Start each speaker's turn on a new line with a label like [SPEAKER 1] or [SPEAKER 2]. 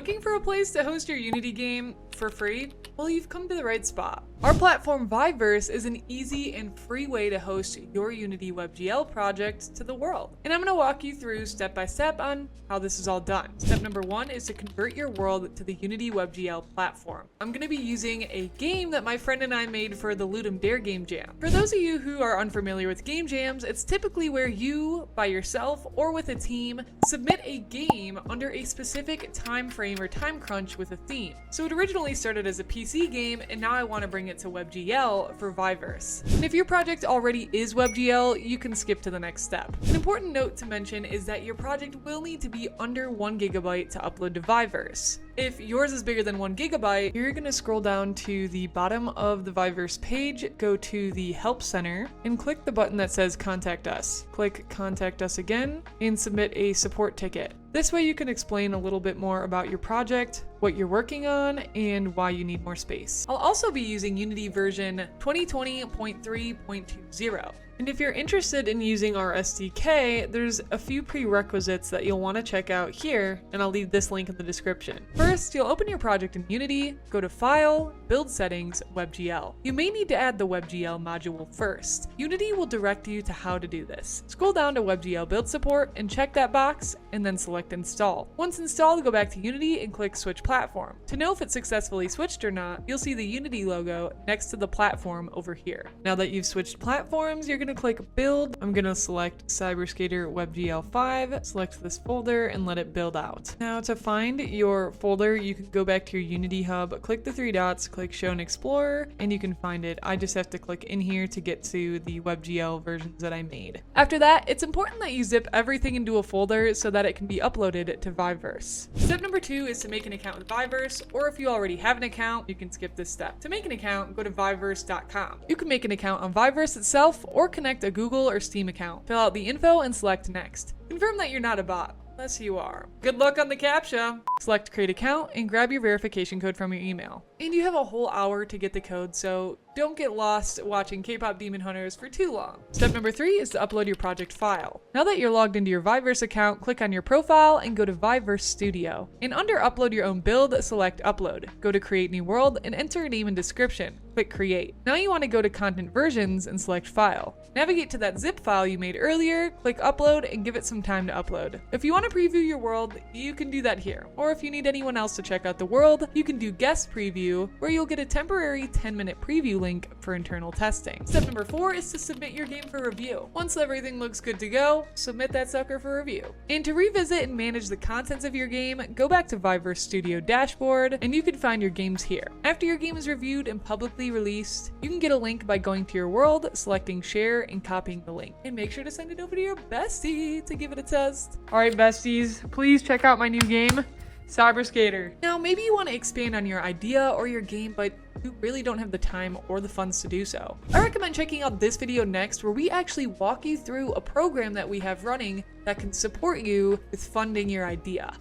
[SPEAKER 1] Looking for a place to host your Unity game for free? Well, you've come to the right spot. Our platform VIVERSE is an easy and free way to host your Unity WebGL project to the world. And I'm going to walk you through step by step on how this is all done. Step number 1 is to convert your world to the Unity WebGL platform. I'm going to be using a game that my friend and I made for the Ludum Dare Game Jam. For those of you who are unfamiliar with game jams, it's typically where you, by yourself or with a team, submit a game under a specific time frame or time crunch with a theme. So it originally started as a PC game, and now I want to bring it to WebGL for VIVERSE. And if your project already is WebGL, you can skip to the next step. An important note to mention is that your project will need to be under 1 GB to upload to VIVERSE. If yours is bigger than 1 GB, you're going to scroll down to the bottom of the VIVERSE page, go to the Help Center, and click the button that says Contact Us. Click Contact Us again, and submit a support ticket. This way you can explain a little bit more about your project, what you're working on, and why you need more space. I'll also be using Unity version 2020.3.20. And if you're interested in using our SDK, there's a few prerequisites that you'll want to check out here, and I'll leave this link in the description. First, you'll open your project in Unity, go to File, Build Settings, WebGL. You may need to add the WebGL module first. Unity will direct you to how to do this. Scroll down to WebGL Build Support and check that box, and then select Install. Once installed, go back to Unity and click Switch Platform. To know if it's successfully switched or not, you'll see the Unity logo next to the platform over here. Now that you've switched platforms, you're going to click Build. I'm going to select Cyberskater WebGL 5, select this folder, and let it build out. Now to find your folder, you can go back to your Unity hub, click the 3 dots, click Show in Explorer, and you can find it. I just have to click in here to get to the WebGL versions that I made. After that, it's important that you zip everything into a folder so that it can be uploaded to VIVERSE. Step number 2 is to make an account with VIVERSE, or if you already have an account, you can skip this step. To make an account, go to viverse.com. You can make an account on VIVERSE itself or connect a Google or Steam account. Fill out the info and select Next. Confirm that you're not a bot, unless you are. Good luck on the CAPTCHA! Select Create Account and grab your verification code from your email. And you have a whole hour to get the code, so don't get lost watching K-pop Demon Hunters for too long. Step number 3 is to upload your project file. Now that you're logged into your VIVERSE account, click on your profile and go to VIVERSE Studio. And under Upload Your Own Build, select Upload. Go to Create New World and enter a name and description. Click Create. Now you want to go to Content Versions and select File. Navigate to that zip file you made earlier, click Upload, and give it some time to upload. If you want to preview your world, you can do that here. Or if you need anyone else to check out the world, you can do Guest Preview, where you'll get a temporary 10-minute preview link for internal testing. Step number 4 is to submit your game for review. Once everything looks good to go, submit that sucker for review. And to revisit and manage the contents of your game, go back to VIVERSE Studio dashboard, and you can find your games here. After your game is reviewed and publicly released, you can get a link by going to your world, selecting share, and copying the link. And make sure to send it over to your bestie to give it a test. Alright besties, please check out my new game, Cyberskater. Now maybe you want to expand on your idea or your game, but you really don't have the time or the funds to do so. I recommend checking out this video next, where we actually walk you through a program that we have running that can support you with funding your idea.